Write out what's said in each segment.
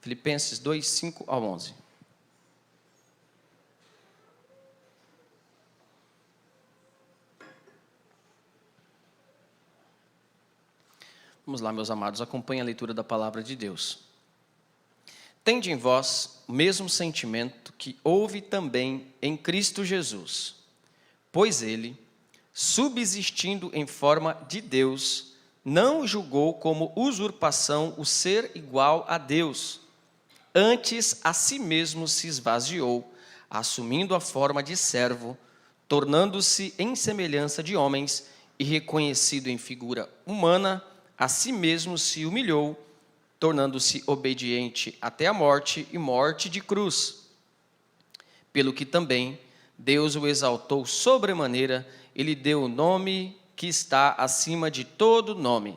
Filipenses 2, 5 ao 11. Vamos lá, meus amados, acompanhe a leitura da palavra de Deus. Tende em vós o mesmo sentimento que houve também em Cristo Jesus, pois ele, subsistindo em forma de Deus, não julgou como usurpação o ser igual a Deus. Antes, a si mesmo se esvaziou, assumindo a forma de servo, tornando-se em semelhança de homens e reconhecido em figura humana, a si mesmo se humilhou, tornando-se obediente até a morte e morte de cruz. Pelo que também Deus o exaltou sobremaneira e lhe deu o nome que está acima de todo nome,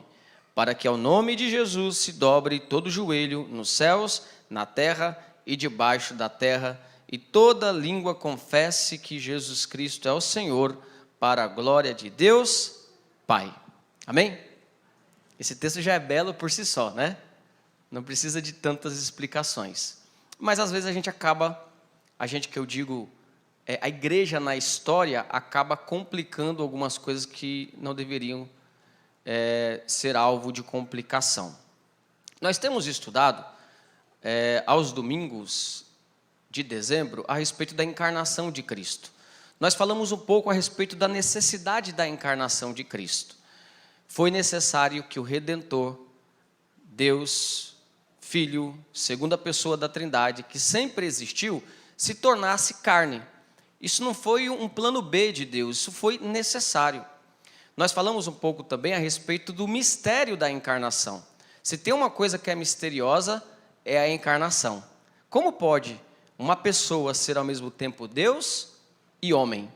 para que ao nome de Jesus se dobre todo joelho nos céus, na terra e debaixo da terra, e toda língua confesse que Jesus Cristo é o Senhor, para a glória de Deus Pai. Amém? Esse texto já é belo por si só, né? Não precisa de tantas explicações. Mas às vezes a igreja na história acaba complicando algumas coisas que não deveriam ser alvo de complicação. Nós temos estudado aos domingos de dezembro a respeito da encarnação de Cristo. Nós falamos um pouco a respeito da necessidade da encarnação de Cristo. Foi necessário que o Redentor, Deus, Filho, segunda pessoa da Trindade, que sempre existiu, se tornasse carne. Isso não foi um plano B de Deus, isso foi necessário. Nós falamos um pouco também a respeito do mistério da encarnação. Se tem uma coisa que é misteriosa, é a encarnação. Como pode uma pessoa ser ao mesmo tempo Deus e homem?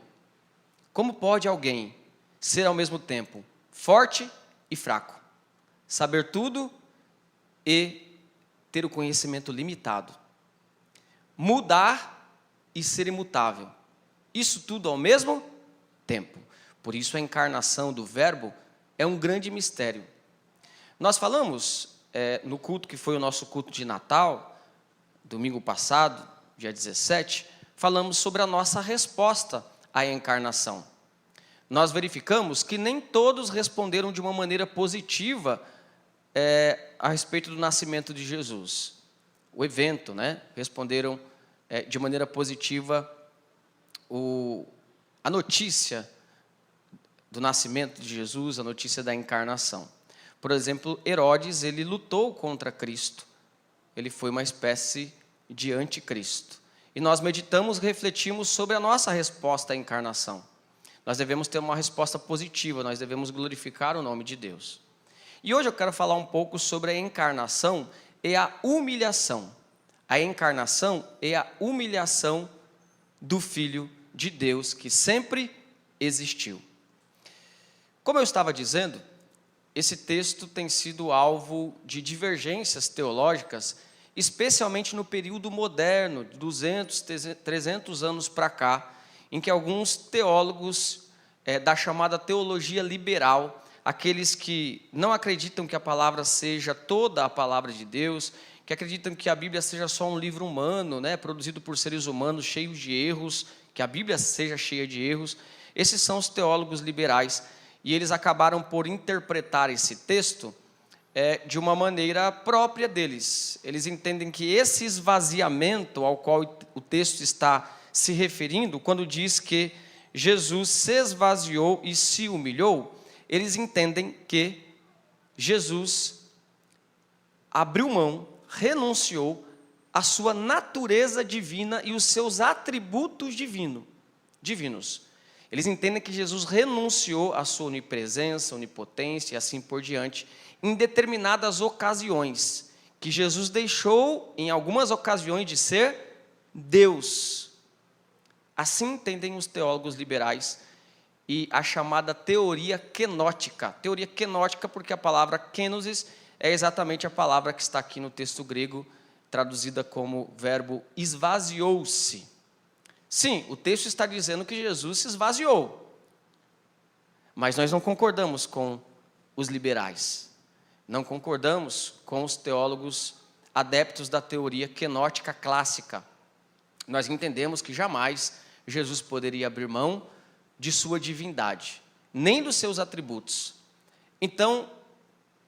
Como pode alguém ser ao mesmo tempo forte e fraco? Saber tudo e ter o conhecimento limitado. Mudar e ser imutável. Isso tudo ao mesmo tempo. Por isso a encarnação do Verbo é um grande mistério. Nós falamos no culto que foi o nosso culto de Natal, domingo passado, dia 17, falamos sobre a nossa resposta à encarnação. Nós verificamos que nem todos responderam de uma maneira positiva a respeito do nascimento de Jesus. O evento, responderam de maneira positiva a notícia do nascimento de Jesus, a notícia da encarnação. Por exemplo, Herodes, ele lutou contra Cristo. Ele foi uma espécie de anticristo. E nós meditamos, refletimos sobre a nossa resposta à encarnação. Nós devemos ter uma resposta positiva, nós devemos glorificar o nome de Deus. E hoje eu quero falar um pouco sobre a encarnação e a humilhação. A encarnação e a humilhação do Filho de Deus, que sempre existiu. Como eu estava dizendo, esse texto tem sido alvo de divergências teológicas, especialmente no período moderno, de 200, 300 anos para cá, em que alguns teólogos da chamada teologia liberal, aqueles que não acreditam que a palavra seja toda a palavra de Deus, que acreditam que a Bíblia seja só um livro humano, produzido por seres humanos, cheios de erros, que a Bíblia seja cheia de erros, esses são os teólogos liberais, e eles acabaram por interpretar esse texto de uma maneira própria deles. Eles entendem que esse esvaziamento ao qual o texto está se referindo, quando diz que Jesus se esvaziou e se humilhou, eles entendem que Jesus abriu mão, renunciou à sua natureza divina e os seus atributos divinos. Eles entendem que Jesus renunciou à sua onipresença, onipotência e assim por diante, em determinadas ocasiões, que Jesus deixou, em algumas ocasiões, de ser Deus. Assim entendem os teólogos liberais e a chamada teoria kenótica. Teoria kenótica porque a palavra kenosis é exatamente a palavra que está aqui no texto grego, traduzida como verbo esvaziou-se. Sim, o texto está dizendo que Jesus se esvaziou. Mas nós não concordamos com os liberais. Não concordamos com os teólogos adeptos da teoria quenótica clássica. Nós entendemos que jamais Jesus poderia abrir mão de sua divindade, nem dos seus atributos. Então,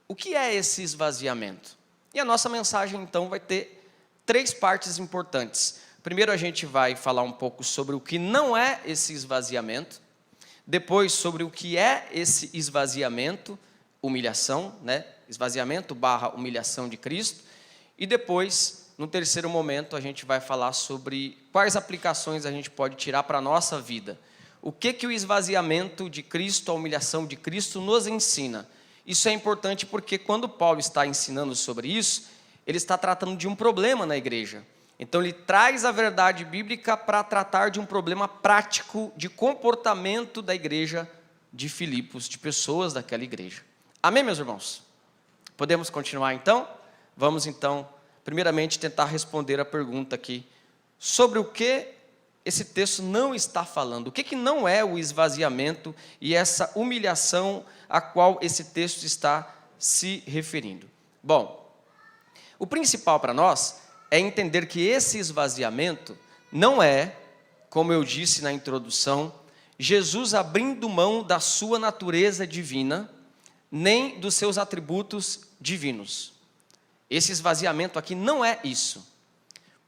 o que é esse esvaziamento? E a nossa mensagem, então, vai ter 3 partes importantes. Primeiro, a gente vai falar um pouco sobre o que não é esse esvaziamento. Depois, sobre o que é esse esvaziamento, humilhação, né? Esvaziamento / humilhação de Cristo. E depois, no terceiro momento, a gente vai falar sobre quais aplicações a gente pode tirar para a nossa vida. O que o esvaziamento de Cristo, a humilhação de Cristo nos ensina? Isso é importante porque quando Paulo está ensinando sobre isso, ele está tratando de um problema na igreja. Então ele traz a verdade bíblica para tratar de um problema prático de comportamento da igreja de Filipos, de pessoas daquela igreja. Amém, meus irmãos? Podemos continuar então? Vamos então, primeiramente, tentar responder a pergunta aqui sobre o que esse texto não está falando. O que não é o esvaziamento e essa humilhação a qual esse texto está se referindo? Bom, o principal para nós é entender que esse esvaziamento não é, como eu disse na introdução, Jesus abrindo mão da sua natureza divina, nem dos seus atributos divinos. Esse esvaziamento aqui não é isso.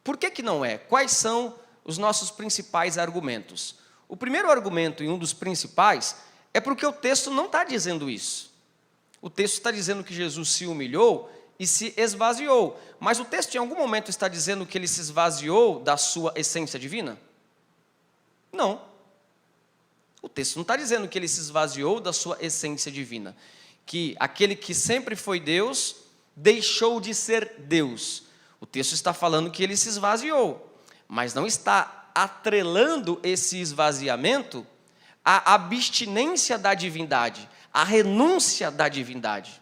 Por que não é? Quais são os nossos principais argumentos? O primeiro argumento, e um dos principais, é porque o texto não está dizendo isso. O texto está dizendo que Jesus se humilhou e se esvaziou. Mas o texto em algum momento está dizendo que ele se esvaziou da sua essência divina? Não. O texto não está dizendo que ele se esvaziou da sua essência divina. Que aquele que sempre foi Deus deixou de ser Deus. O texto está falando que ele se esvaziou, mas não está atrelando esse esvaziamento à abstinência da divindade, à renúncia da divindade.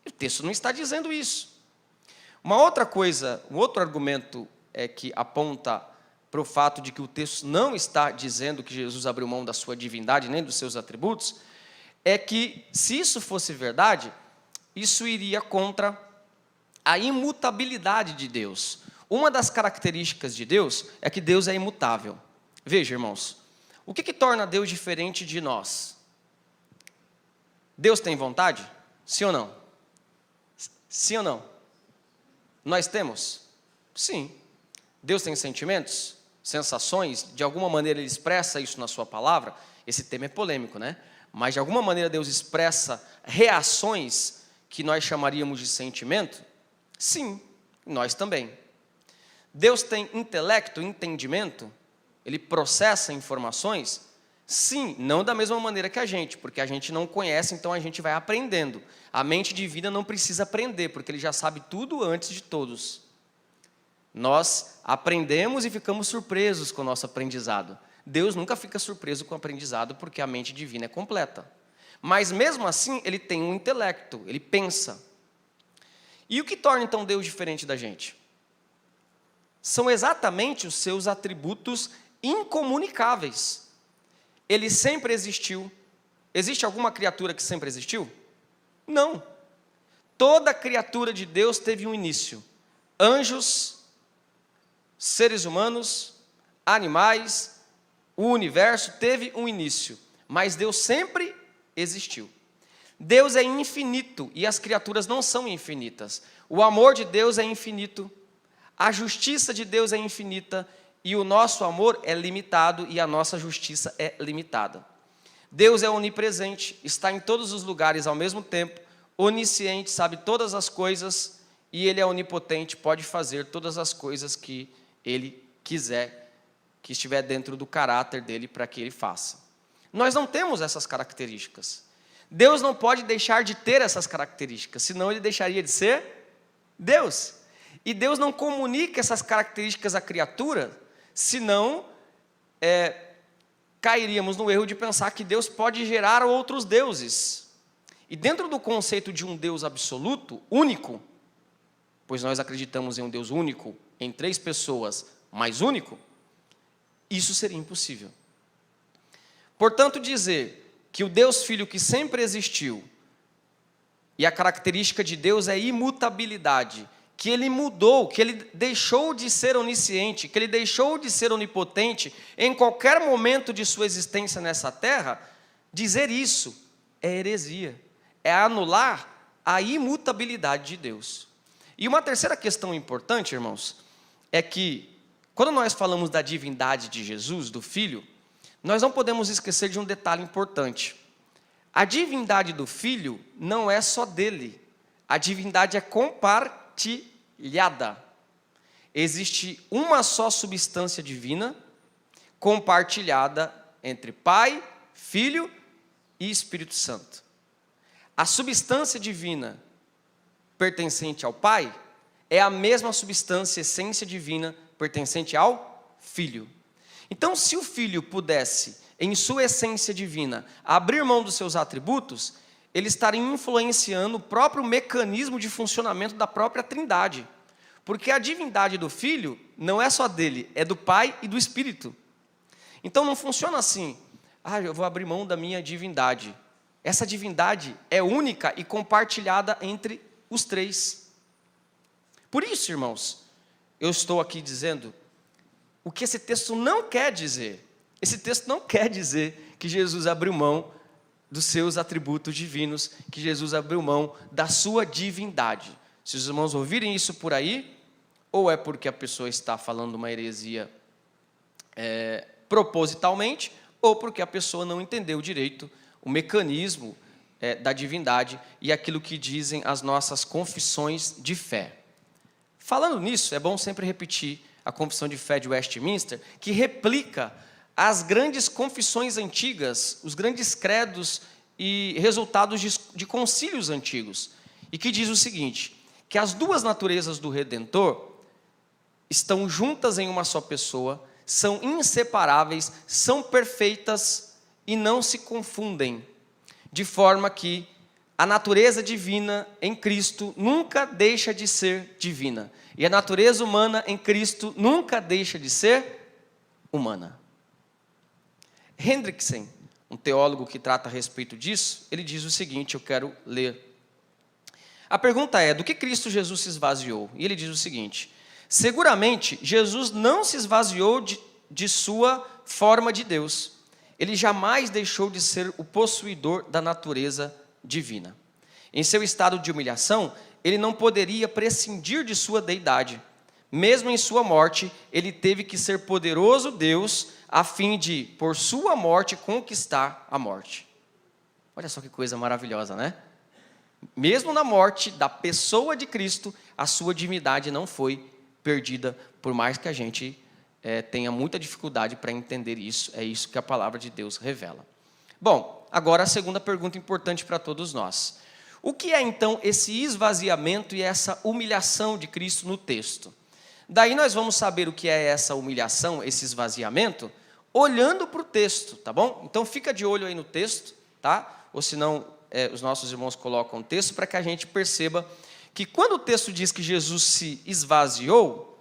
O texto não está dizendo isso. Uma outra coisa, um outro argumento que aponta para o fato de que o texto não está dizendo que Jesus abriu mão da sua divindade, nem dos seus atributos, é que, se isso fosse verdade, isso iria contra a imutabilidade de Deus. Uma das características de Deus é que Deus é imutável. Veja, irmãos, o que torna Deus diferente de nós? Deus tem vontade? Sim ou não? Sim ou não? Nós temos? Sim. Deus tem sentimentos? Sensações? De alguma maneira Ele expressa isso na sua palavra? Esse tema é polêmico, né? Mas de alguma maneira Deus expressa reações que nós chamaríamos de sentimento? Sim, nós também. Deus tem intelecto, entendimento? Ele processa informações? Sim, não da mesma maneira que a gente, porque a gente não conhece, então a gente vai aprendendo. A mente divina não precisa aprender, porque Ele já sabe tudo antes de todos. Nós aprendemos e ficamos surpresos com o nosso aprendizado. Deus nunca fica surpreso com o aprendizado, porque a mente divina é completa. Mas mesmo assim, Ele tem um intelecto, Ele pensa. E o que torna então Deus diferente da gente? São exatamente os seus atributos incomunicáveis. Ele sempre existiu. Existe alguma criatura que sempre existiu? Não. Toda criatura de Deus teve um início. Anjos, seres humanos, animais, o universo teve um início. Mas Deus sempre existiu. Deus é infinito e as criaturas não são infinitas. O amor de Deus é infinito, a justiça de Deus é infinita e o nosso amor é limitado e a nossa justiça é limitada. Deus é onipresente, está em todos os lugares ao mesmo tempo, onisciente, sabe todas as coisas e Ele é onipotente, pode fazer todas as coisas que Ele quiser, que estiver dentro do caráter dEle para que Ele faça. Nós não temos essas características. Deus não pode deixar de ter essas características, senão Ele deixaria de ser Deus. E Deus não comunica essas características à criatura, senão cairíamos no erro de pensar que Deus pode gerar outros deuses. E dentro do conceito de um Deus absoluto, único, pois nós acreditamos em um Deus único, em 3 pessoas, mas único, isso seria impossível. Portanto, dizer que o Deus Filho que sempre existiu, e a característica de Deus é imutabilidade, que ele mudou, que ele deixou de ser onisciente, que ele deixou de ser onipotente em qualquer momento de sua existência nessa terra, dizer isso é heresia, é anular a imutabilidade de Deus. E uma terceira questão importante, irmãos, é que quando nós falamos da divindade de Jesus, do Filho, nós não podemos esquecer de um detalhe importante. A divindade do Filho não é só dele, a divindade é compartilhada. Existe uma só substância divina, compartilhada entre Pai, Filho e Espírito Santo. A substância divina pertencente ao Pai é a mesma substância, essência divina pertencente ao Filho. Então, se o Filho pudesse, em sua essência divina, abrir mão dos seus atributos, ele estaria influenciando o próprio mecanismo de funcionamento da própria Trindade. Porque a divindade do Filho não é só dele, é do Pai e do Espírito. Então não funciona assim, eu vou abrir mão da minha divindade. Essa divindade é única e compartilhada entre os três. Por isso, irmãos, eu estou aqui dizendo o que esse texto não quer dizer. Esse texto não quer dizer que Jesus abriu mão dos seus atributos divinos, que Jesus abriu mão da sua divindade. Se os irmãos ouvirem isso por aí, ou é porque a pessoa está falando uma heresia propositalmente, ou porque a pessoa não entendeu direito o mecanismo da divindade e aquilo que dizem as nossas confissões de fé. Falando nisso, é bom sempre repetir a confissão de fé de Westminster, que replica as grandes confissões antigas, os grandes credos e resultados de concílios antigos, e que diz o seguinte, que as duas naturezas do Redentor estão juntas em uma só pessoa, são inseparáveis, são perfeitas e não se confundem, de forma que a natureza divina em Cristo nunca deixa de ser divina, e a natureza humana em Cristo nunca deixa de ser humana. Hendrickson, um teólogo que trata a respeito disso, ele diz o seguinte, eu quero ler. A pergunta é, do que Cristo Jesus se esvaziou? E ele diz o seguinte, seguramente Jesus não se esvaziou de sua forma de Deus. Ele jamais deixou de ser o possuidor da natureza divina. Em seu estado de humilhação, ele não poderia prescindir de sua deidade. Mesmo em sua morte, ele teve que ser poderoso Deus, a fim de, por sua morte, conquistar a morte. Olha só que coisa maravilhosa, né? Mesmo na morte da pessoa de Cristo, a sua divindade não foi perdida, por mais que a gente tenha muita dificuldade para entender isso. É isso que a palavra de Deus revela. Bom, agora a segunda pergunta importante para todos nós. O que é então esse esvaziamento e essa humilhação de Cristo no texto? Daí nós vamos saber o que é essa humilhação, esse esvaziamento, olhando para o texto, tá bom? Então fica de olho aí no texto, tá? Ou senão os nossos irmãos colocam o texto para que a gente perceba que quando o texto diz que Jesus se esvaziou,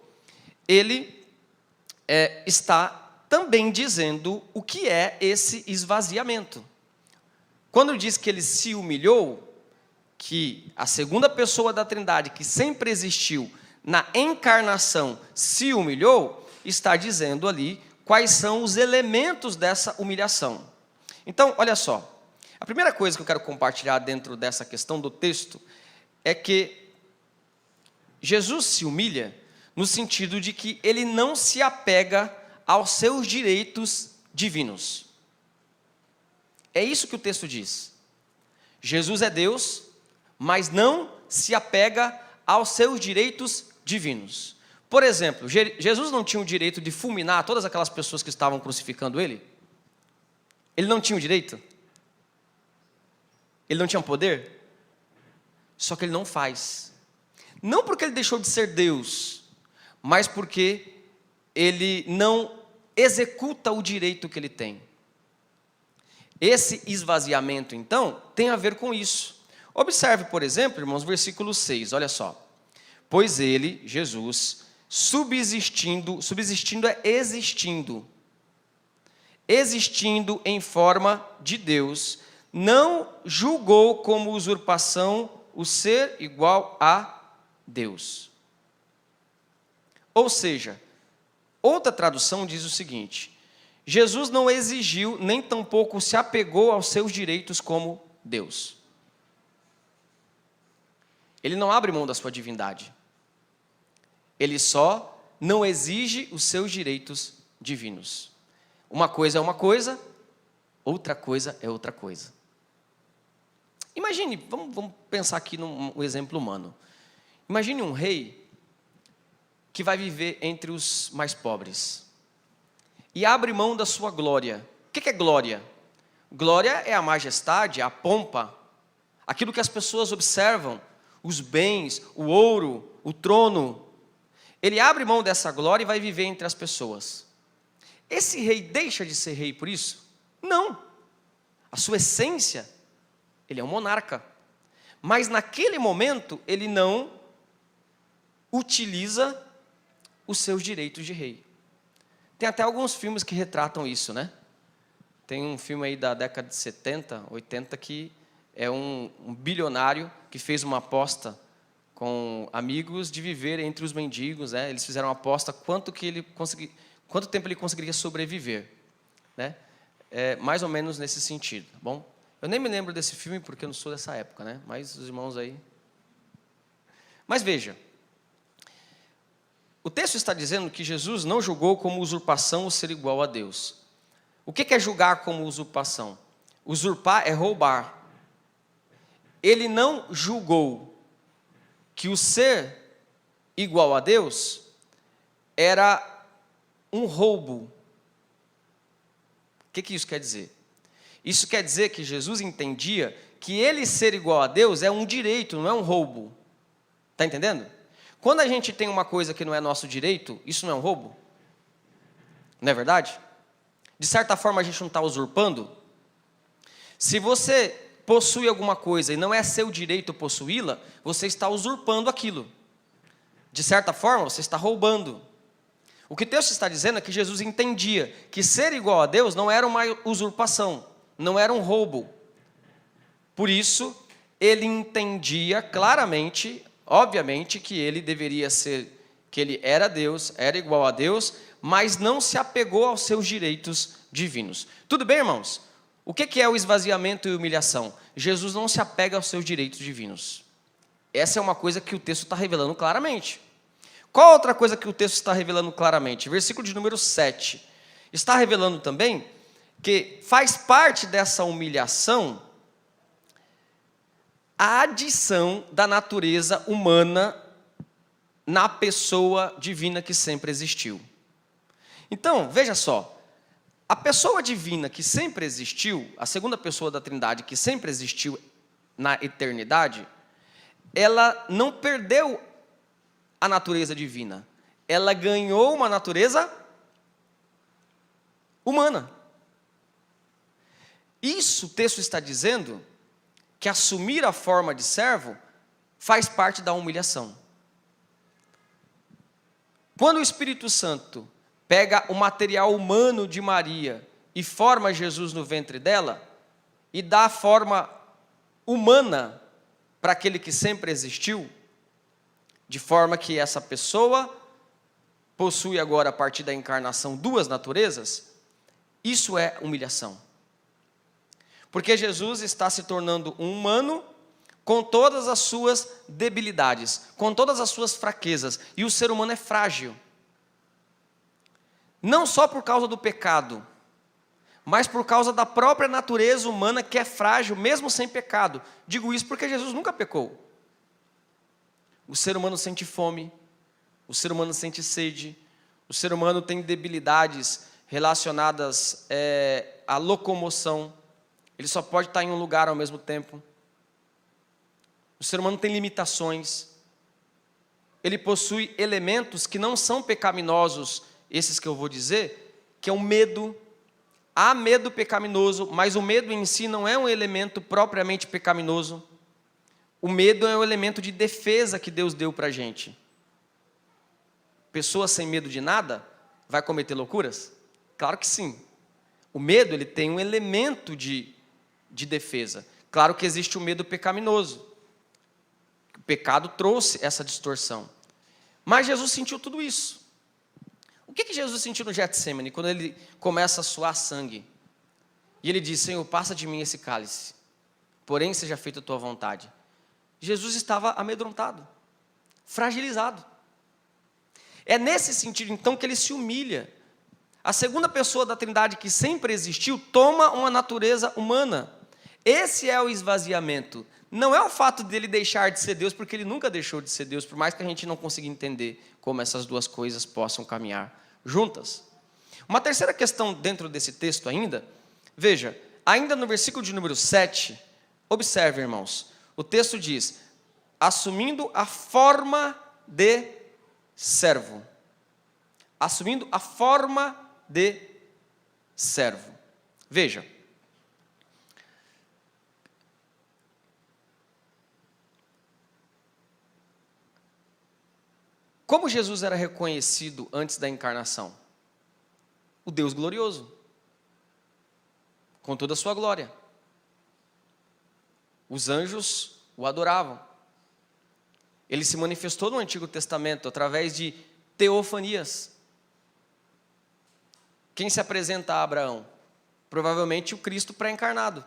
ele está também dizendo o que é esse esvaziamento. Quando diz que ele se humilhou, que a segunda pessoa da Trindade, que sempre existiu, na encarnação se humilhou, está dizendo ali quais são os elementos dessa humilhação. Então, olha só, a primeira coisa que eu quero compartilhar dentro dessa questão do texto é que Jesus se humilha no sentido de que ele não se apega aos seus direitos divinos. É isso que o texto diz. Jesus é Deus, mas não se apega aos seus direitos divinos. Por exemplo, Jesus não tinha o direito de fulminar todas aquelas pessoas que estavam crucificando ele? Ele não tinha o direito? Ele não tinha poder? Só que ele não faz. Não porque ele deixou de ser Deus, mas porque ele não executa o direito que ele tem. Esse esvaziamento, então, tem a ver com isso. Observe, por exemplo, irmãos, versículo 6, olha só. Pois ele, Jesus, subsistindo é existindo em forma de Deus, não julgou como usurpação o ser igual a Deus. Ou seja, outra tradução diz o seguinte: Jesus não exigiu, nem tampouco se apegou aos seus direitos como Deus. Ele não abre mão da sua divindade. Ele só não exige os seus direitos divinos. Uma coisa é uma coisa, outra coisa é outra coisa. Imagine, vamos pensar aqui num exemplo humano. Imagine um rei que vai viver entre os mais pobres e abre mão da sua glória. O que é glória? Glória é a majestade, a pompa, aquilo que as pessoas observam, os bens, o ouro, o trono. Ele abre mão dessa glória e vai viver entre as pessoas. Esse rei deixa de ser rei por isso? Não. A sua essência, ele é um monarca. Mas naquele momento, ele não utiliza os seus direitos de rei. Tem até alguns filmes que retratam isso, né? Tem um filme aí da década de 70, 80, que é um bilionário que fez uma aposta com amigos de viver entre os mendigos, né? Eles fizeram uma aposta quanto tempo ele conseguiria sobreviver, né? Mais ou menos nesse sentido, tá bom? Eu nem me lembro desse filme porque eu não sou dessa época, né? Mas os irmãos aí... Mas veja, o texto está dizendo que Jesus não julgou como usurpação o ser igual a Deus. O que é julgar como usurpação? Usurpar é roubar. Ele não julgou que o ser igual a Deus era um roubo. O que isso quer dizer? Isso quer dizer que Jesus entendia que ele ser igual a Deus é um direito, não é um roubo. Está entendendo? Quando a gente tem uma coisa que não é nosso direito, isso não é um roubo? Não é verdade? De certa forma, a gente não está usurpando? Se você possui alguma coisa e não é seu direito possuí-la, você está usurpando aquilo. De certa forma, você está roubando. O que o texto está dizendo é que Jesus entendia que ser igual a Deus não era uma usurpação, não era um roubo. Por isso, ele entendia claramente, obviamente, que ele deveria ser, que ele era Deus, era igual a Deus, mas não se apegou aos seus direitos divinos. Tudo bem, irmãos? O que é o esvaziamento e humilhação? Jesus não se apega aos seus direitos divinos. Essa é uma coisa que o texto está revelando claramente. Qual outra coisa que o texto está revelando claramente? Versículo de número 7. Está revelando também que faz parte dessa humilhação a adição da natureza humana na pessoa divina que sempre existiu. Então, veja só. A pessoa divina que sempre existiu, a segunda pessoa da Trindade que sempre existiu na eternidade, ela não perdeu a natureza divina. Ela ganhou uma natureza humana. Isso o texto está dizendo que assumir a forma de servo faz parte da humilhação. Quando o Espírito Santo pega o material humano de Maria e forma Jesus no ventre dela, e dá a forma humana para aquele que sempre existiu, de forma que essa pessoa possui agora, a partir da encarnação, duas naturezas, isso é humilhação. Porque Jesus está se tornando um humano com todas as suas debilidades, com todas as suas fraquezas, e o ser humano é frágil. Não só por causa do pecado, mas por causa da própria natureza humana que é frágil, mesmo sem pecado. Digo isso porque Jesus nunca pecou. O ser humano sente fome, o ser humano sente sede, o ser humano tem debilidades relacionadas à locomoção. Ele só pode estar em um lugar ao mesmo tempo. O ser humano tem limitações. Ele possui elementos que não são pecaminosos, esses que eu vou dizer, que é o medo. Há medo pecaminoso, mas o medo em si não é um elemento propriamente pecaminoso. O medo é um elemento de defesa que Deus deu para a gente. Pessoa sem medo de nada vai cometer loucuras? Claro que sim. O medo, ele tem um elemento de defesa. Claro que existe o medo pecaminoso. O pecado trouxe essa distorção. Mas Jesus sentiu tudo isso. que Jesus sentiu no Getsêmani, quando ele começa a suar sangue? E ele diz, Senhor, passa de mim esse cálice, porém seja feita a tua vontade. Jesus estava amedrontado, fragilizado. É nesse sentido, então, que ele se humilha. A segunda pessoa da Trindade que sempre existiu, toma uma natureza humana. Esse é o esvaziamento. Não é o fato dele deixar de ser Deus, porque ele nunca deixou de ser Deus, por mais que a gente não consiga entender como essas duas coisas possam caminhar juntas. Uma terceira questão dentro desse texto ainda, veja, ainda no versículo de número 7, observe, irmãos, o texto diz, assumindo a forma de servo. Assumindo a forma de servo. Veja, como Jesus era reconhecido antes da encarnação? O Deus glorioso, com toda a sua glória. Os anjos o adoravam. Ele se manifestou no Antigo Testamento através de teofanias. Quem se apresenta a Abraão? Provavelmente o Cristo pré-encarnado.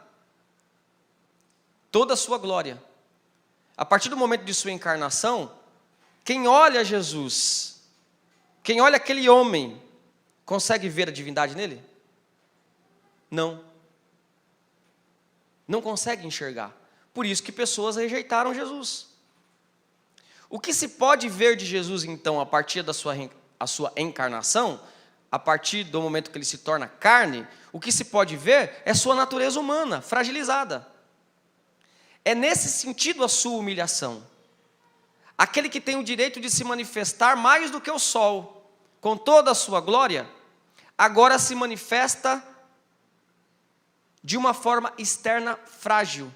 Toda a sua glória. A partir do momento de sua encarnação, quem olha Jesus, quem olha aquele homem, consegue ver a divindade nele? Não. Não consegue enxergar. Por isso que pessoas rejeitaram Jesus. O que se pode ver de Jesus, então, a partir da sua encarnação, a partir do momento que ele se torna carne, o que se pode ver é sua natureza humana, fragilizada. É nesse sentido a sua humilhação. Aquele que tem o direito de se manifestar mais do que o sol, com toda a sua glória, agora se manifesta de uma forma externa frágil.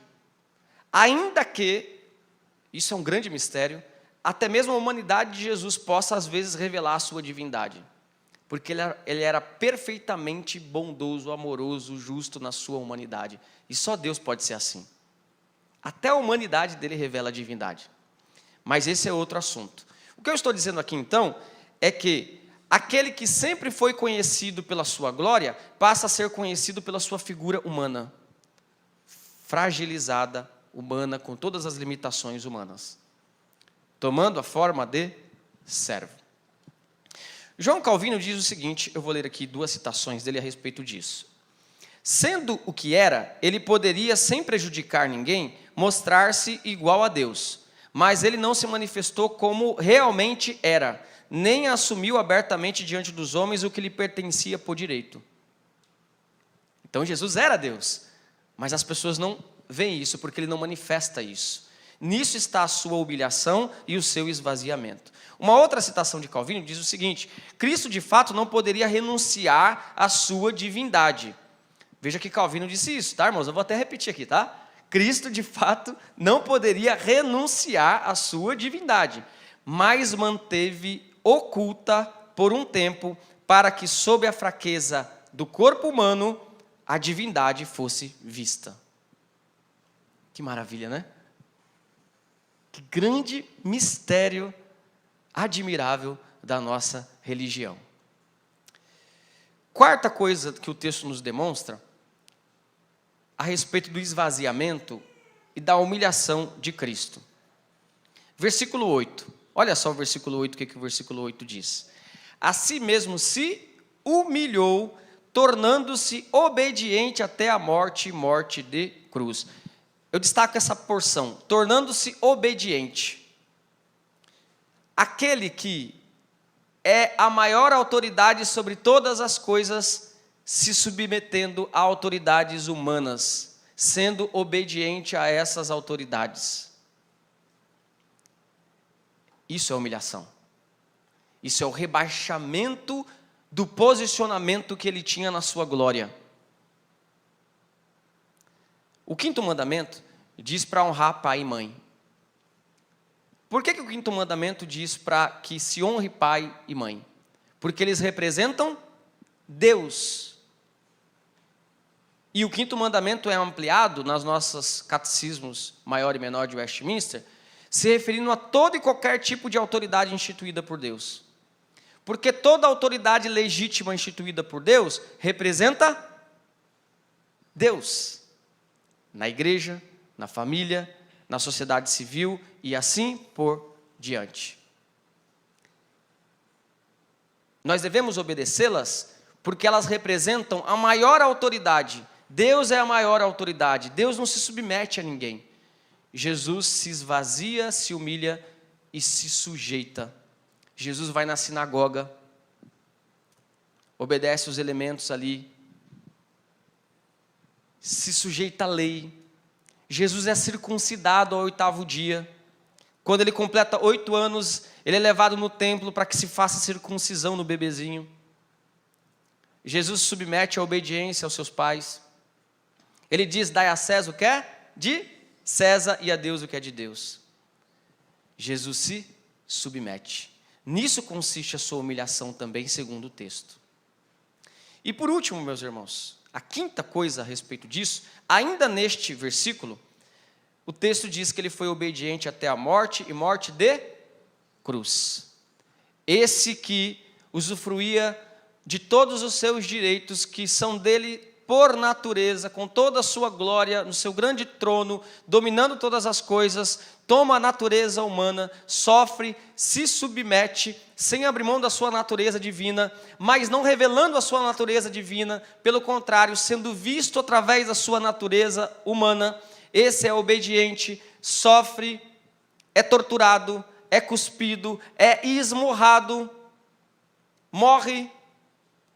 Ainda que, isso é um grande mistério, até mesmo a humanidade de Jesus possa às vezes revelar a sua divindade. Porque ele era perfeitamente bondoso, amoroso, justo na sua humanidade. E só Deus pode ser assim. Até a humanidade dele revela a divindade. Mas esse é outro assunto. O que eu estou dizendo aqui então, é que aquele que sempre foi conhecido pela sua glória, passa a ser conhecido pela sua figura humana. Fragilizada, humana, com todas as limitações humanas. Tomando a forma de servo. João Calvino diz o seguinte, eu vou ler aqui 2 citações dele a respeito disso. Sendo o que era, ele poderia, sem prejudicar ninguém, mostrar-se igual a Deus. Mas ele não se manifestou como realmente era, nem assumiu abertamente diante dos homens o que lhe pertencia por direito. Então Jesus era Deus, mas as pessoas não veem isso, porque ele não manifesta isso. Nisso está a sua humilhação e o seu esvaziamento. Uma outra citação de Calvino diz o seguinte, Cristo de fato não poderia renunciar à sua divindade. Veja que Calvino disse isso, tá, irmãos? Eu vou até repetir aqui, tá? Cristo, de fato, não poderia renunciar à sua divindade, mas manteve oculta por um tempo, para que, sob a fraqueza do corpo humano, a divindade fosse vista. Que maravilha, né? Que grande mistério admirável da nossa religião. Quarta coisa que o texto nos demonstra, a respeito do esvaziamento e da humilhação de Cristo. Versículo 8. Olha só o versículo 8, o que o versículo 8 diz. A si mesmo se humilhou, tornando-se obediente até a morte, morte de cruz. Eu destaco essa porção, tornando-se obediente. Aquele que é a maior autoridade sobre todas as coisas, se submetendo a autoridades humanas, sendo obediente a essas autoridades. Isso é humilhação. Isso é o rebaixamento do posicionamento que ele tinha na sua glória. O 5º mandamento diz para honrar pai e mãe. Por que o 5º mandamento diz para que se honre pai e mãe? Porque eles representam Deus. E o 5º mandamento é ampliado nas nossos catecismos maior e menor de Westminster, se referindo a todo e qualquer tipo de autoridade instituída por Deus. Porque toda autoridade legítima instituída por Deus representa Deus. Na igreja, na família, na sociedade civil e assim por diante. Nós devemos obedecê-las porque elas representam a maior autoridade. Deus é a maior autoridade. Deus não se submete a ninguém. Jesus se esvazia, se humilha e se sujeita. Jesus vai na sinagoga, obedece os elementos ali, se sujeita à lei. Jesus é circuncidado ao 8º dia. Quando ele completa 8 anos, ele é levado no templo para que se faça circuncisão no bebezinho. Jesus se submete à obediência aos seus pais. Ele diz, dai a César o que é de César e a Deus o que é de Deus. Jesus se submete. Nisso consiste a sua humilhação também, segundo o texto. E por último, meus irmãos, a quinta coisa a respeito disso, ainda neste versículo, o texto diz que ele foi obediente até a morte, e morte de cruz. Esse que usufruía de todos os seus direitos que são dele por natureza, com toda a sua glória, no seu grande trono, dominando todas as coisas, toma a natureza humana, sofre, se submete, sem abrir mão da sua natureza divina, mas não revelando a sua natureza divina, pelo contrário, sendo visto através da sua natureza humana. Esse é obediente, sofre, é torturado, é cuspido, é esmurrado, morre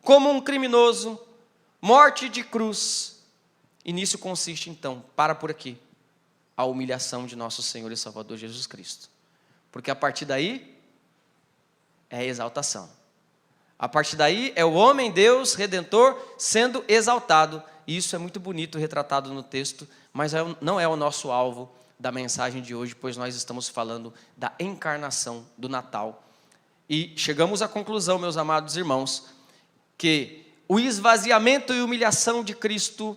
como um criminoso, morte de cruz. E nisso consiste então, para por aqui, a humilhação de nosso Senhor e Salvador Jesus Cristo. Porque a partir daí é a exaltação. A partir daí é o homem, Deus, Redentor, sendo exaltado. E isso é muito bonito, retratado no texto, mas não é o nosso alvo da mensagem de hoje, pois nós estamos falando da encarnação do Natal. E chegamos à conclusão, meus amados irmãos, que o esvaziamento e humilhação de Cristo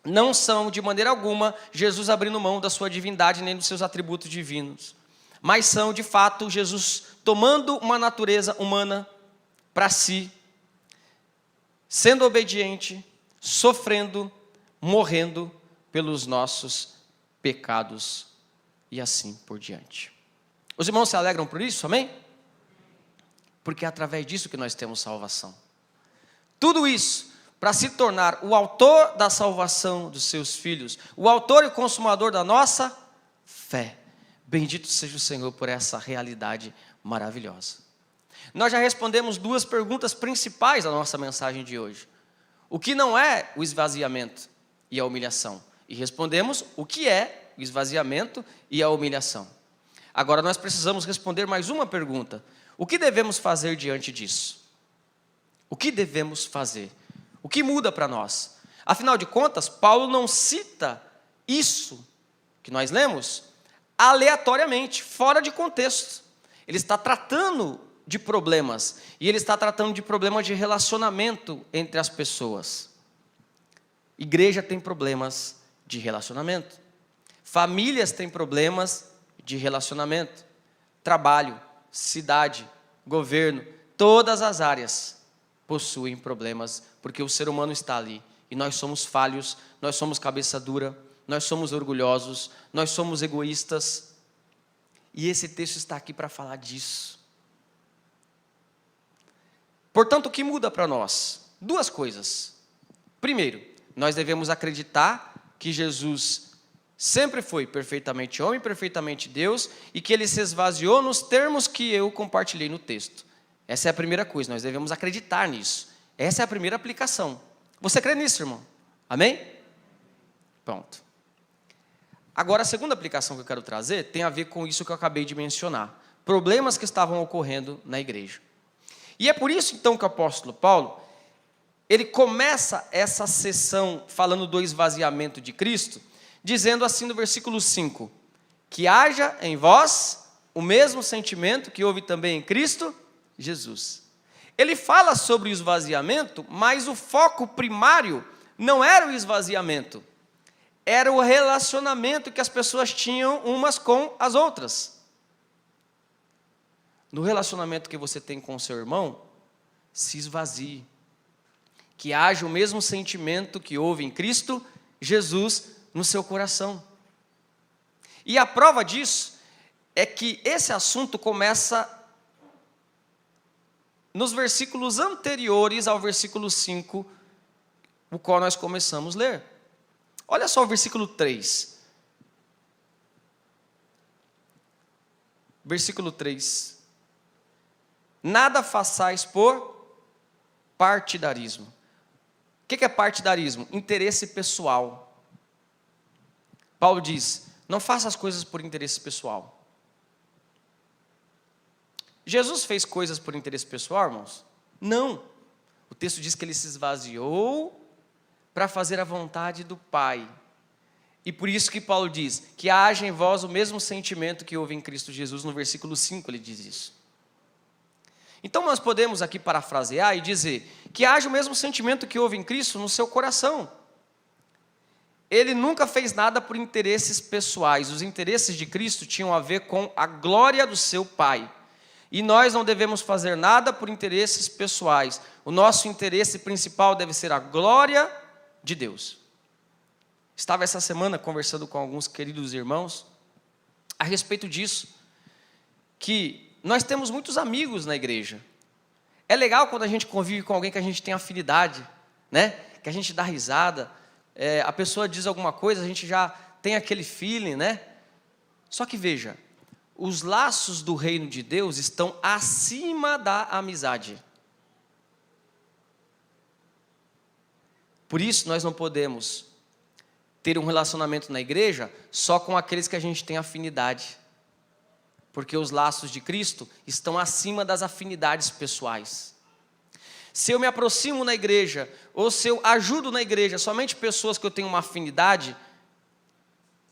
não são, de maneira alguma, Jesus abrindo mão da sua divindade nem dos seus atributos divinos, mas são, de fato, Jesus tomando uma natureza humana para si, sendo obediente, sofrendo, morrendo pelos nossos pecados e assim por diante. Os irmãos se alegram por isso, amém? Porque é através disso que nós temos salvação. Tudo isso para se tornar o autor da salvação dos seus filhos, o autor e consumador da nossa fé. Bendito seja o Senhor por essa realidade maravilhosa. Nós já respondemos 2 perguntas principais da nossa mensagem de hoje. O que não é o esvaziamento e a humilhação? E respondemos o que é o esvaziamento e a humilhação. Agora nós precisamos responder mais uma pergunta. O que devemos fazer diante disso? O que devemos fazer? O que muda para nós? Afinal de contas, Paulo não cita isso que nós lemos aleatoriamente, fora de contexto. Ele está tratando de problemas, e ele está tratando de problemas de relacionamento entre as pessoas. Igreja tem problemas de relacionamento. Famílias têm problemas de relacionamento. Trabalho, cidade, governo, todas as áreas possuem problemas, porque o ser humano está ali, e nós somos falhos, nós somos cabeça dura, nós somos orgulhosos, nós somos egoístas, e esse texto está aqui para falar disso. Portanto, o que muda para nós? 2 coisas. Primeiro, nós devemos acreditar que Jesus sempre foi perfeitamente homem, perfeitamente Deus, e que ele se esvaziou nos termos que eu compartilhei no texto. Essa é a primeira coisa, nós devemos acreditar nisso. Essa é a primeira aplicação. Você crê nisso, irmão? Amém? Pronto. Agora, a segunda aplicação que eu quero trazer tem a ver com isso que eu acabei de mencionar. Problemas que estavam ocorrendo na igreja. E é por isso, então, que o apóstolo Paulo, ele começa essa sessão falando do esvaziamento de Cristo, dizendo assim no versículo 5, que haja em vós o mesmo sentimento que houve também em Cristo Jesus. Ele fala sobre o esvaziamento, mas o foco primário não era o esvaziamento, era o relacionamento que as pessoas tinham umas com as outras. no relacionamento que você tem com o seu irmão, se esvazie. Que haja o mesmo sentimento que houve em Cristo Jesus no seu coração. E a prova disso é que esse assunto começa nos versículos anteriores ao versículo 5, o qual nós começamos a ler. Olha só o versículo 3. Versículo 3. Nada façais por partidarismo. O que é partidarismo? Interesse pessoal. Paulo diz, não faça as coisas por interesse pessoal. Jesus fez coisas por interesse pessoal, irmãos? Não. O texto diz que ele se esvaziou para fazer a vontade do Pai. E por isso que Paulo diz, que haja em vós o mesmo sentimento que houve em Cristo Jesus, no versículo 5 ele diz isso. Então nós podemos aqui parafrasear e dizer, que haja o mesmo sentimento que houve em Cristo no seu coração. Ele nunca fez nada por interesses pessoais, os interesses de Cristo tinham a ver com a glória do seu Pai. E nós não devemos fazer nada por interesses pessoais. O nosso interesse principal deve ser a glória de Deus. Estava essa semana conversando com alguns queridos irmãos a respeito disso, que nós temos muitos amigos na igreja. É legal quando a gente convive com alguém que a gente tem afinidade, né? Que a gente dá risada, a pessoa diz alguma coisa, a gente já tem aquele feeling, né? Só que veja, os laços do reino de Deus estão acima da amizade. Por isso nós não podemos ter um relacionamento na igreja só com aqueles que a gente tem afinidade. Porque os laços de Cristo estão acima das afinidades pessoais. Se eu me aproximo na igreja, ou se eu ajudo na igreja somente pessoas que eu tenho uma afinidade,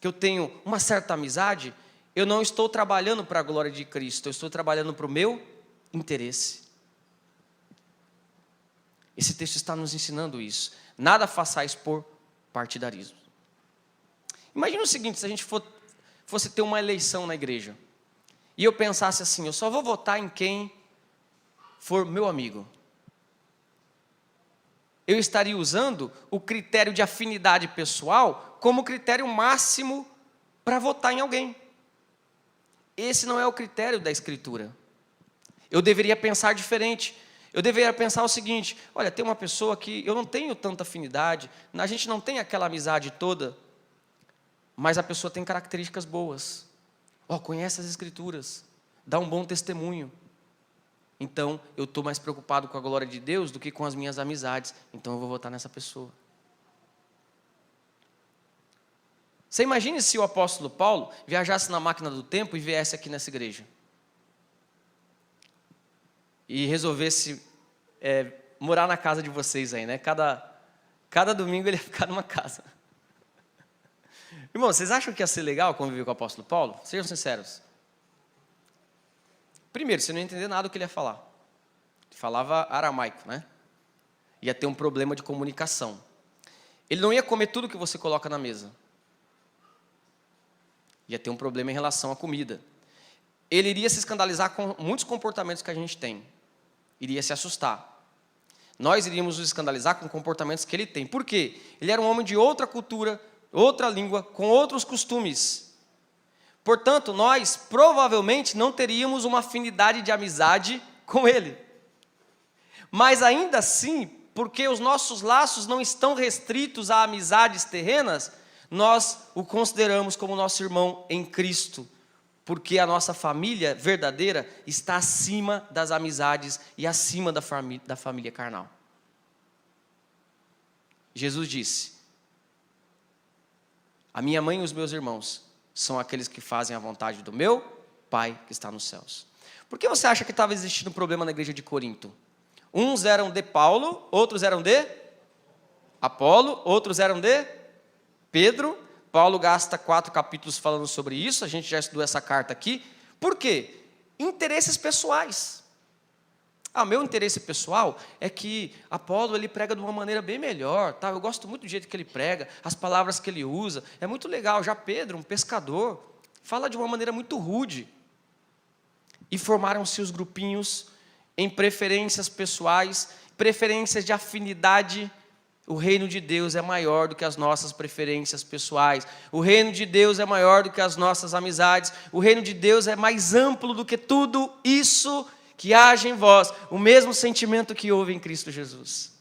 que eu tenho uma certa amizade, eu não estou trabalhando para a glória de Cristo, eu estou trabalhando para o meu interesse. Esse texto está nos ensinando isso. Nada façais por partidarismo. Imagina o seguinte, se a gente fosse ter uma eleição na igreja, e eu pensasse assim, eu só vou votar em quem for meu amigo. Eu estaria usando o critério de afinidade pessoal como critério máximo para votar em alguém. Esse não é o critério da Escritura. Eu deveria pensar diferente. Eu deveria pensar o seguinte, olha, tem uma pessoa que eu não tenho tanta afinidade, a gente não tem aquela amizade toda, mas a pessoa tem características boas. Conhece as Escrituras, dá um bom testemunho. Então, eu estou mais preocupado com a glória de Deus do que com as minhas amizades. Então, eu vou votar nessa pessoa. Você imagine se o apóstolo Paulo viajasse na máquina do tempo e viesse aqui nessa igreja. E resolvesse morar na casa de vocês aí, né? Cada domingo ele ia ficar numa casa. Irmão, vocês acham que ia ser legal conviver com o apóstolo Paulo? Sejam sinceros. Primeiro, você não ia entender nada do que ele ia falar. Ele falava aramaico, né? Ia ter um problema de comunicação. Ele não ia comer tudo que você coloca na mesa. Ia ter um problema em relação à comida. Ele iria se escandalizar com muitos comportamentos que a gente tem. Iria se assustar. Nós iríamos nos escandalizar com comportamentos que ele tem. Por quê? Ele era um homem de outra cultura, outra língua, com outros costumes. Portanto, nós provavelmente não teríamos uma afinidade de amizade com ele. Mas ainda assim, porque os nossos laços não estão restritos a amizades terrenas, nós o consideramos como nosso irmão em Cristo. Porque a nossa família verdadeira está acima das amizades e acima da família carnal. Jesus disse, a minha mãe e os meus irmãos são aqueles que fazem a vontade do meu Pai que está nos céus. Por que você acha que estava existindo um problema na igreja de Corinto? Uns eram de Paulo, outros eram de Apolo, outros eram de Pedro. Paulo gasta 4 capítulos falando sobre isso, a gente já estudou essa carta aqui. Por quê? Interesses pessoais. Meu interesse pessoal é que Apolo ele prega de uma maneira bem melhor, tá? Eu gosto muito do jeito que ele prega, as palavras que ele usa, é muito legal. Já Pedro, um pescador, fala de uma maneira muito rude. e formaram-se os grupinhos em preferências pessoais, preferências de afinidade. O reino de Deus é maior do que as nossas preferências pessoais. O reino de Deus é maior do que as nossas amizades. O reino de Deus é mais amplo do que tudo isso que age em vós. O mesmo sentimento que houve em Cristo Jesus.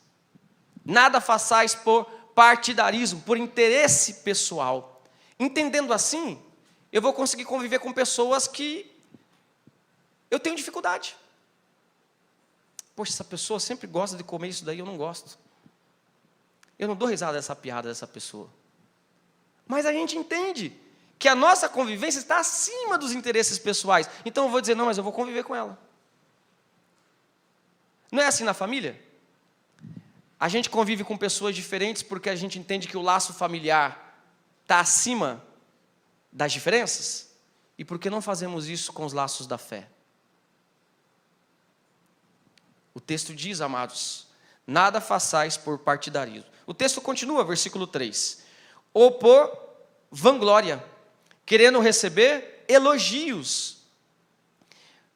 Nada façais por partidarismo, por interesse pessoal. Entendendo assim, eu vou conseguir conviver com pessoas que eu tenho dificuldade. Poxa, essa pessoa sempre gosta de comer isso daí, eu não gosto. Eu não dou risada dessa piada dessa pessoa. Mas a gente entende que a nossa convivência está acima dos interesses pessoais. Então eu vou dizer, não, mas eu vou conviver com ela. Não é assim na família? A gente convive com pessoas diferentes porque a gente entende que o laço familiar está acima das diferenças? E por que não fazemos isso com os laços da fé? O texto diz, amados, nada façais por partidarismo. O texto continua, versículo 3. Ou por vanglória, querendo receber elogios.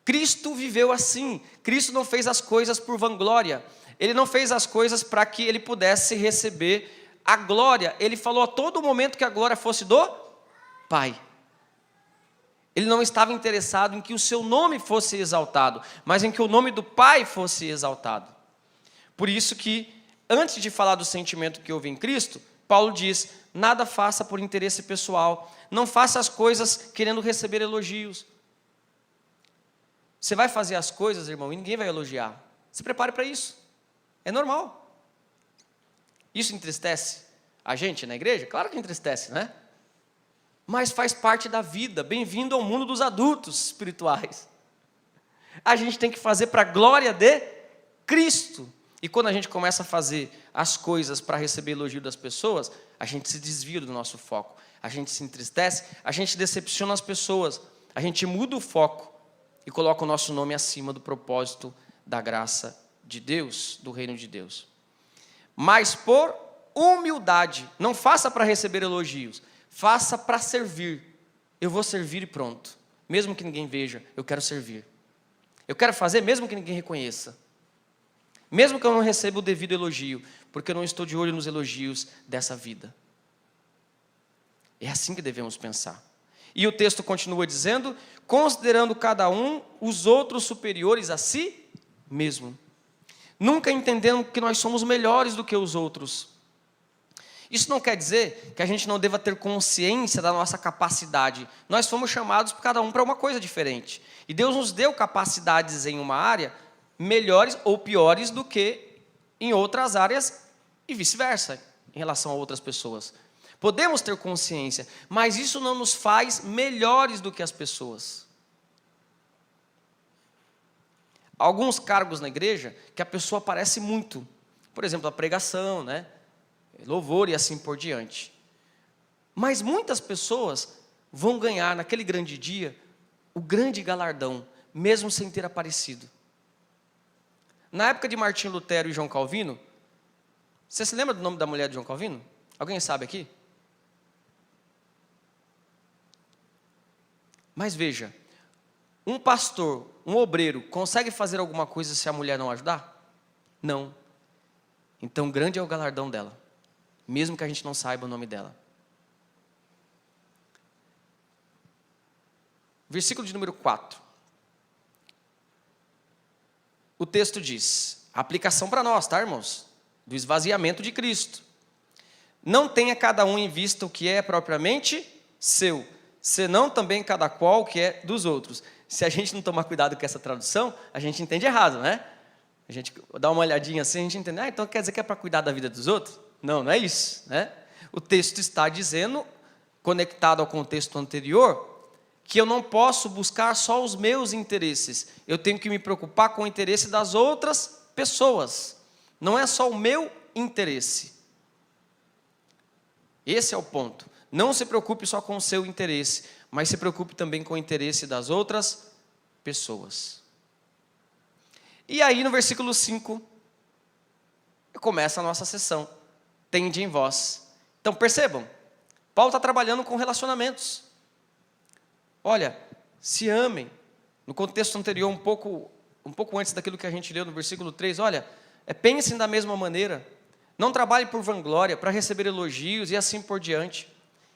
Cristo viveu assim. Cristo não fez as coisas por vanglória. Ele não fez as coisas para que ele pudesse receber a glória. Ele falou a todo momento que a glória fosse do Pai. Ele não estava interessado em que o seu nome fosse exaltado, mas em que o nome do Pai fosse exaltado. Por isso que, antes de falar do sentimento que houve em Cristo, Paulo diz, nada faça por interesse pessoal, não faça as coisas querendo receber elogios. Você vai fazer as coisas, irmão, e ninguém vai elogiar. Se prepare para isso. É normal. Isso entristece a gente na igreja? Claro que entristece, né? Mas faz parte da vida. Bem-vindo ao mundo dos adultos espirituais. A gente tem que fazer para a glória de Cristo. E quando a gente começa a fazer as coisas para receber elogio das pessoas, a gente se desvia do nosso foco. A gente se entristece, a gente decepciona as pessoas. A gente muda o foco e coloca o nosso nome acima do propósito da graça de Deus, do reino de Deus. Mas por humildade, não faça para receber elogios, faça para servir. Eu vou servir e pronto. Mesmo que ninguém veja, eu quero servir. Eu quero fazer mesmo que ninguém reconheça. Mesmo que eu não receba o devido elogio, porque eu não estou de olho nos elogios dessa vida. É assim que devemos pensar. E o texto continua dizendo, considerando cada um os outros superiores a si mesmo. Nunca entendendo que nós somos melhores do que os outros. Isso não quer dizer que a gente não deva ter consciência da nossa capacidade. Nós fomos chamados cada um para uma coisa diferente. E Deus nos deu capacidades em uma área melhores ou piores do que em outras áreas e vice-versa, em relação a outras pessoas. Podemos ter consciência, mas isso não nos faz melhores do que as pessoas. Alguns cargos na igreja que a pessoa aparece muito. Por exemplo, a pregação, né? Louvor e assim por diante. Mas muitas pessoas vão ganhar naquele grande dia o grande galardão, mesmo sem ter aparecido. Na época de Martinho Lutero e João Calvino, você se lembra do nome da mulher de João Calvino? Alguém sabe aqui? Mas veja, um pastor, um obreiro, consegue fazer alguma coisa se a mulher não ajudar? Não. Então grande é o galardão dela, mesmo que a gente não saiba o nome dela. Versículo de número 4. O texto diz, a aplicação para nós, tá, irmãos? Do esvaziamento de Cristo. Não tenha cada um em vista o que é propriamente seu, senão também cada qual o que é dos outros. Se a gente não tomar cuidado com essa tradução, a gente entende errado, né? A gente dá uma olhadinha assim, a gente entende, então quer dizer que é para cuidar da vida dos outros? Não, não é isso, né? O texto está dizendo, conectado ao contexto anterior, que eu não posso buscar só os meus interesses. Eu tenho que me preocupar com o interesse das outras pessoas. Não é só o meu interesse. Esse é o ponto. Não se preocupe só com o seu interesse, mas se preocupe também com o interesse das outras pessoas. E aí no versículo 5, começa a nossa sessão. Tende em vós. Então percebam, Paulo está trabalhando com relacionamentos. Olha, se amem, No contexto anterior, um pouco antes daquilo que a gente leu no versículo 3, olha, pensem da mesma maneira, não trabalhem por vanglória, para receber elogios e assim por diante,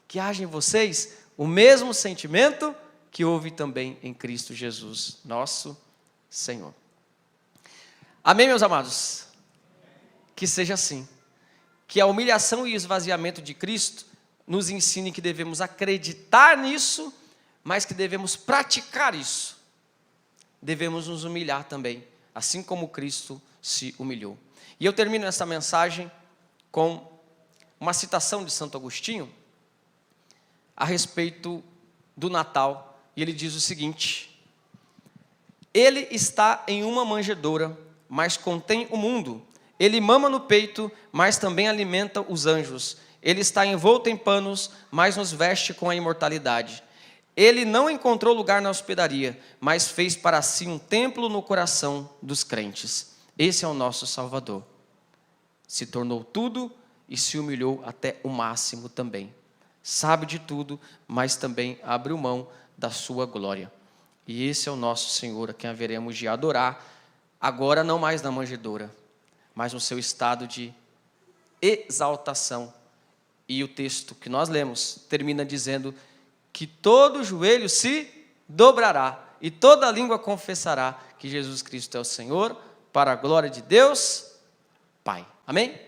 que haja em vocês o mesmo sentimento que houve também em Cristo Jesus, nosso Senhor. Amém, meus amados? Que seja assim, que a humilhação e o esvaziamento de Cristo nos ensine que devemos acreditar nisso, mas que devemos praticar isso. Devemos nos humilhar também, assim como Cristo se humilhou. E eu termino essa mensagem com uma citação de Santo Agostinho a respeito do Natal. E ele diz o seguinte: ele está em uma manjedoura, mas contém o mundo. Ele mama no peito, mas também alimenta os anjos. Ele está envolto em panos, mas nos veste com a imortalidade. Ele não encontrou lugar na hospedaria, mas fez para si um templo no coração dos crentes. Esse é o nosso Salvador. Se tornou tudo e se humilhou até o máximo também. Sabe de tudo, mas também abriu mão da sua glória. E esse é o nosso Senhor, a quem haveremos de adorar, agora não mais na manjedoura, mas no seu estado de exaltação. E o texto que nós lemos termina dizendo que todo joelho se dobrará e toda língua confessará que Jesus Cristo é o Senhor, para a glória de Deus Pai. Amém?